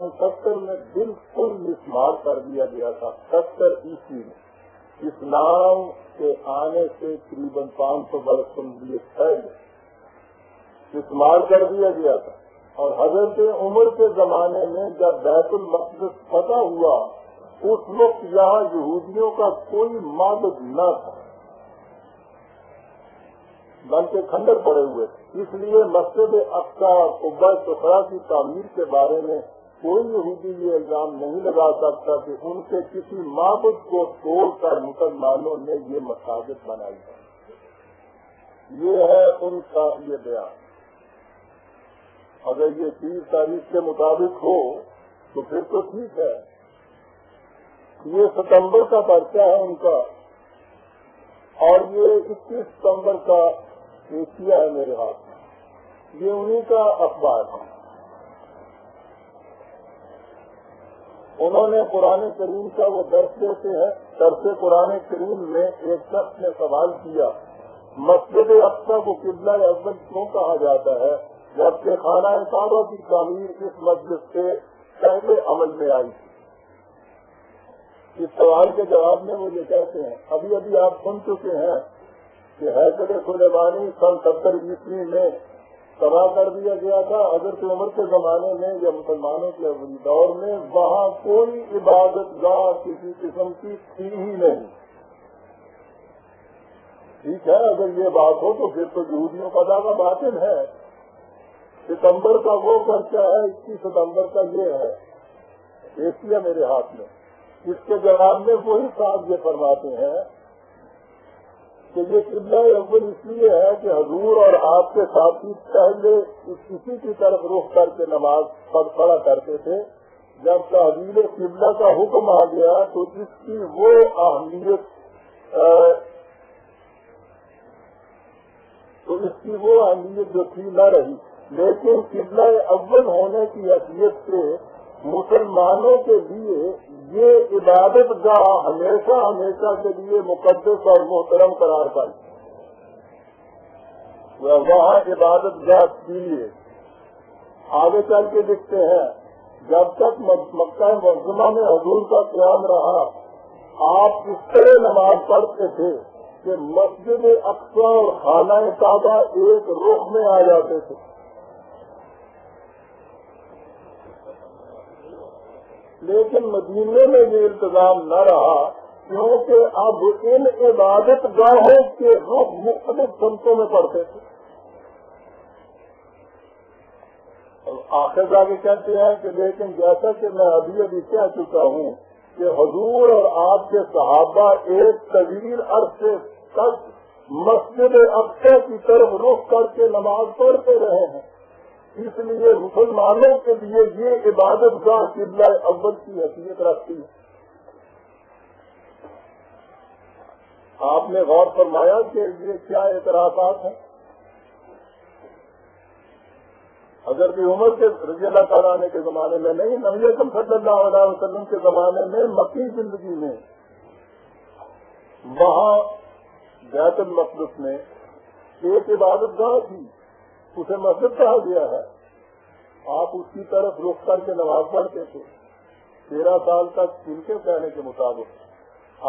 70 میں بالکل مسمار کر دیا گیا تھا. 70 عیسوی میں اسلام کے آنے سے تقریباً 500 برس پہلے مسمار کر دیا گیا تھا. اور حضرت عمر کے زمانے میں جب بیت المقدس فتح ہوا اس وقت یہاں یہودیوں کا کوئی معبد نہ تھا بلکہ کھنڈر پڑے ہوئے تھے. اس لیے مسجد اقصی قبہ صخرہ کی تعمیر کے بارے میں کوئی یہودی یہ الزام نہیں لگا سکتا کہ ان کے کسی معبد کو توڑ کر مسلمانوں نے یہ مساجد بنائی ہے. یہ ہے ان کا یہ بیان. اگر یہ 30 تاریخ کے مطابق ہو تو پھر تو ٹھیک ہے. یہ ستمبر کا پرچہ ہے ان کا اور یہ 21 ستمبر کا ایشیا ہے میرے ہاتھ میں. یہ انہی کا اخبار ہے. انہوں نے قرآن کریم کا وہ درس دیتے ہیں. درس قرآن کریم میں ایک شخص نے سوال کیا مسجد اقصی کو قبلہ اول کیوں کہا جاتا ہے جبکہ خانہ کعبہ کی تعمیر اس مسجد سے پہلے عمل میں آئی تھی. اس سوال کے جواب میں وہ یہ کہتے ہیں ابھی ابھی آپ سن چکے ہیں کہ حیدر سلیمانی سن 70 عیسوی میں تباہ کر دیا گیا تھا. حضرت عمر کے زمانے میں یا مسلمانوں کے اولی دور میں وہاں کوئی عبادت گاہ کسی قسم کی تھی ہی نہیں. ٹھیک ہے اگر یہ بات ہو تو پھر تو یہودیوں کا دعویٰ باطل ہے. ستمبر کا وہ پرچہ ہے 21 ستمبر کا یہ ہے ایشیا میرے ہاتھ میں. اس کے جواب میں وہی صاحب یہ فرماتے ہیں کہ یہ قبلہ اول اس لیے ہے کہ حضور اور آپ کے ساتھی پہلے کسی کی طرف رخ کر کے نماز پڑھا کرتے تھے. جب تحویل قبلہ کا حکم آ گیا تو اس کی وہ اہمیت جو تھی نہ رہی. لیکن قبلہ اول ہونے کی حیثیت سے مسلمانوں کے لیے یہ عبادت گاہ ہمیشہ ہمیشہ کے لیے مقدس اور محترم قرار پائی. وہاں عبادت گاہ کے لیے آگے چل کے لکھتے ہیں جب تک مکہ معظمہ میں حضور کا قیام رہا آپ اس طرح نماز پڑھتے تھے کہ مسجد اقصی اور خانہ کعبہ ایک رخ میں آ جاتے تھے. لیکن مدینے میں یہ انتظام نہ رہا کیونکہ اب ان عبادت گاہوں کے رخ مختلف سمتوں میں پڑتے تھے. آخر جا کے کہتے ہیں کہ لیکن جیسا کہ میں ابھی کہہ چکا ہوں کہ حضور اور آپ کے صحابہ ایک طویل عرصے تک مسجد اقصی کی طرف رخ کر کے نماز پڑھتے رہے ہیں. اس لیے مسلمانوں کے لیے یہ عبادت گاہ قبلہ اول کی حیثیت رکھتی ہے. آپ نے غور فرمایا کہ یہ کیا اعتراضات ہیں. حضرت عمر کے رضی اللہ تعالیٰ عنہ کے زمانے میں نہیں نبی اکرم صلی اللہ علیہ وسلم کے زمانے میں مکی زندگی میں وہاں بیت المقدس میں ایک عبادت گاہ تھی اسے مسجد کہا گیا ہے. آپ اس کی طرف رخ کر کے نماز پڑھتے تھے. 13 سال تک ان کے کہنے کے مطابق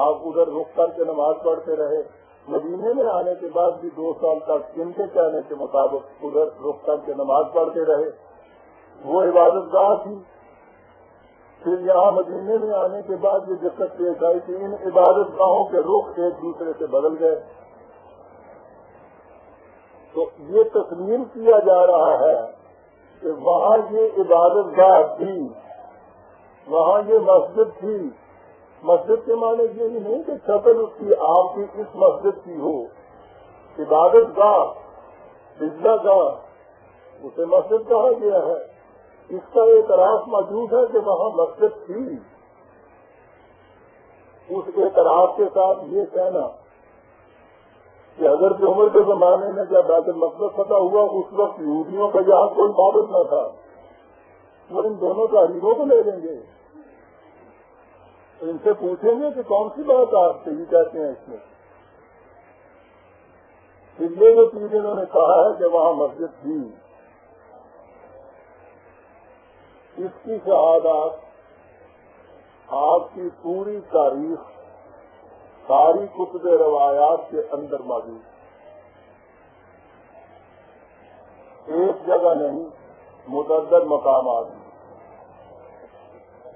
آپ ادھر رخ کر کے نماز پڑھتے رہے. مدینے میں آنے کے بعد بھی 2 سال تک ان کے کہنے کے مطابق ادھر رخ کر کے نماز پڑھتے رہے. وہ عبادت گاہ تھی. پھر یہاں مدینے میں آنے کے بعد یہ دقت پیش آئی کہ ان عبادت گاہوں کے رخ ایک دوسرے سے بدل گئے. تو یہ تسلیم کیا جا رہا ہے کہ وہاں یہ عبادت گاہ تھی, وہاں یہ مسجد تھی. مسجد کے معنی یہ ہی نہیں کہ شکل اس کی آپ کی اس مسجد کی ہو. عبادت گاہ سجدہ گاہ اسے مسجد کہا گیا ہے. اس کا اعتراف موجود ہے کہ وہاں مسجد تھی. اس اعتراف کے ساتھ یہ کہنا کہ حضرت عمر کے زمانے میں جب بیت المقدس فتح ہوا اس وقت یہودیوں کا یہاں کوئی معبود نہ تھا, وہ ان دونوں تحریروں کو لے لیں گے, ان سے پوچھیں گے کہ کون سی بات آپ صحیح کہتے ہیں اس میں. پھر یہ جو چیز انہوں نے کہا ہے کہ وہاں مسجد تھی, اس کی شہادت آپ کی پوری تاریخ ساری کتب روایات کے اندر موجود، ایک جگہ نہیں، متعدد مقامات۔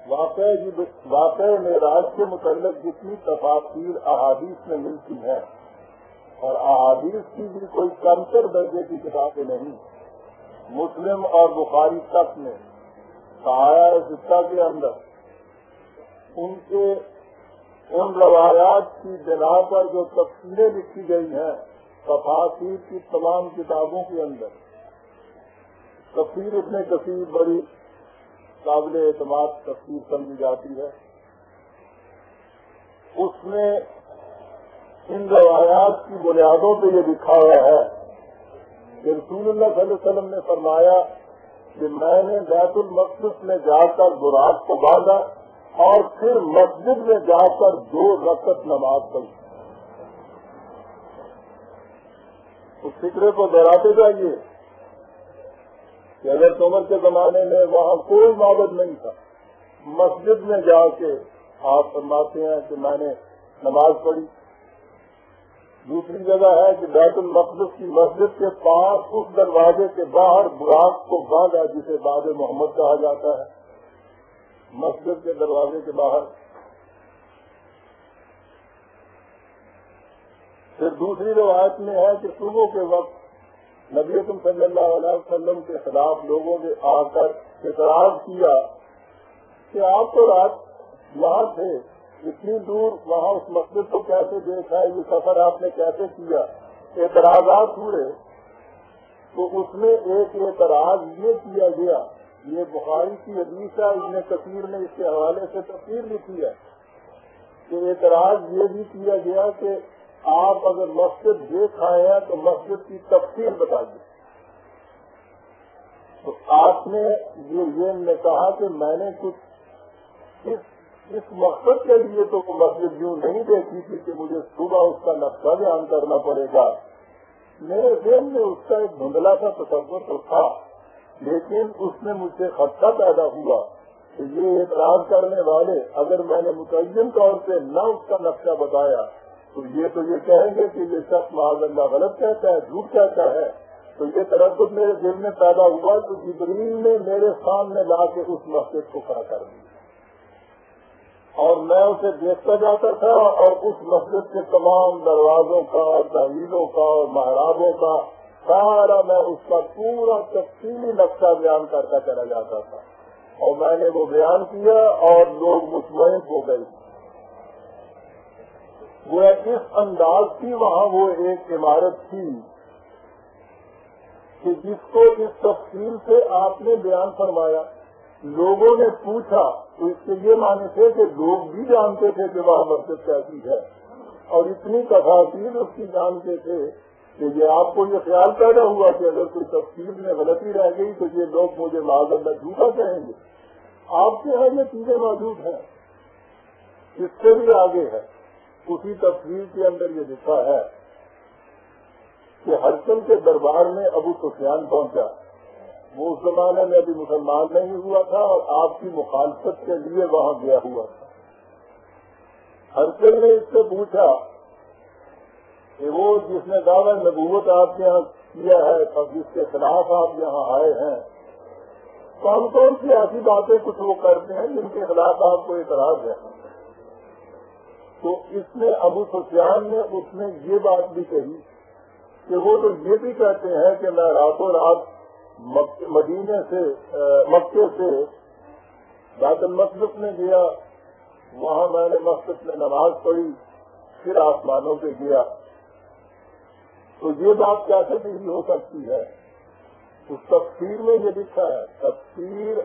واقع معراج کے متعلق جتنی تفاصیل احادیث میں ملتی ہیں، اور احادیث کی بھی کوئی کمتر درجے کی کتابیں نہیں، مسلم اور بخاری تک میں صحائح ستہ کے اندر ان روایات کی بنا پر جو تفسیریں لکھی گئی ہیں، تفاسیر کی تمام کتابوں کے اندر تفسیر ابن کثیر بڑی قابل اعتماد تفسیر سمجھی جاتی ہے۔ اس میں ان روایات کی بنیادوں پہ یہ لکھا ہوا ہے کہ رسول اللہ صلی اللہ علیہ وسلم نے فرمایا کہ میں نے بیت المقدس میں جا کر براق کو باندھا اور پھر مسجد میں جا کر 2 رکعت نماز پڑھی۔ اس فکرے کو دہراتے جائیے کہ اگر عمر کے زمانے میں وہاں کوئی معبد نہیں تھا، مسجد میں جا کے آپ فرماتے ہیں کہ میں نے نماز پڑھی۔ دوسری جگہ ہے کہ بیت المقدس کی مسجد کے پاس اس دروازے کے باہر براق کو باندھا، جسے باب محمد کہا جاتا ہے، مسجد کے دروازے کے باہر۔ پھر دوسری روایت میں ہے کہ صبح کے وقت نبی اکرم صلی اللہ علیہ وسلم کے خلاف لوگوں نے آ کر اعتراض کیا کہ آپ تو رات وہاں تھے، اتنی دور وہاں اس مسجد کو کیسے دیکھا ہے، یہ سفر آپ نے کیسے کیا، اعتراضات ہوئے۔ تو اس میں ایک اعتراض یہ کیا گیا، یہ بخاری کی حدیث ہے، ابن کثیر نے اس کے حوالے سے تفسیر لکھی ہے کہ اعتراض یہ بھی کیا گیا کہ آپ اگر مسجد دیکھ آئے ہیں تو مسجد کی تفصیل بتائیے۔ تو آپ نے یہ کہا کہ میں نے کچھ اس مقصد کے لیے تو مسجد یوں نہیں دیکھی تھی کہ مجھے صبح اس کا نقشہ بیان کرنا پڑے گا، میرے ذہن میں اس کا ایک دھندلا سا تصور تو تھا، لیکن اس میں مجھ سے خدشہ پیدا ہوا کہ یہ اعتراض کرنے والے اگر میں نے متعین طور پہ نہ اس کا نقشہ بتایا تو یہ کہیں گے کہ یہ شخص معاذ اللہ غلط کہتا ہے، جھوٹ کہتا ہے۔ تو یہ تردد میرے دل میں پیدا ہوا تو جبریل نے میرے سامنے لا کے اس مسجد کو کھڑا کر دیا اور میں اسے دیکھتا جاتا تھا، اور اس مسجد کے تمام دروازوں کا، دہلیزوں کا اور محرابوں کا سارا میں اس کا پورا تفصیلی نقشہ بیان کرتا چلا جاتا تھا، اور میں نے وہ بیان کیا اور لوگ مطمئن ہو گئے۔ وہ اس انداز کی وہاں وہ ایک عمارت تھی کہ جس کو اس تفصیل سے آپ نے بیان فرمایا، لوگوں نے پوچھا تو اس کے یہ معنی تھے کہ لوگ بھی جانتے تھے کہ وہاں مسجد کیسی ہے، اور اتنی تفاصیل اس کی جانتے تھے کہ یہ آپ کو یہ خیال پیدا ہوا کہ اگر کوئی تفصیل میں غلطی رہ گئی تو یہ لوگ مجھے معاذ اللہ جھوٹا کہیں گے۔ آپ کے یہاں یہ چیزیں موجود ہیں، اس سے بھی آگے ہے، اسی تفصیل کے اندر یہ لکھا ہے کہ ہرقل کے دربار میں ابو سفیان پہنچا، وہ اس زمانے میں ابھی مسلمان نہیں ہوا تھا اور آپ کی مخالفت کے لیے وہاں گیا ہوا تھا۔ ہرقل نے اس سے پوچھا کہ وہ جس نے دعویٰ نبوت آپ کے یہاں کیا ہے اور جس کے خلاف آپ یہاں آئے ہیں، کون کون سی ایسی باتیں کچھ وہ کرتے ہیں جن کے خلاف آپ کو اعتراض ہے؟ تو اس نے ابو سفیان نے اس میں یہ بات بھی کہی کہ وہ تو یہ بھی کہتے ہیں کہ میں راتوں رات مدینے سے مکے سے بیت المقدس میں گیا، وہاں میں نے مسجد میں نماز پڑھی، پھر آسمانوں پہ گیا۔ تو یہ بات کیسے نہیں ہو سکتی ہے؟ اس تفسیر میں یہ لکھا ہے، تفسیر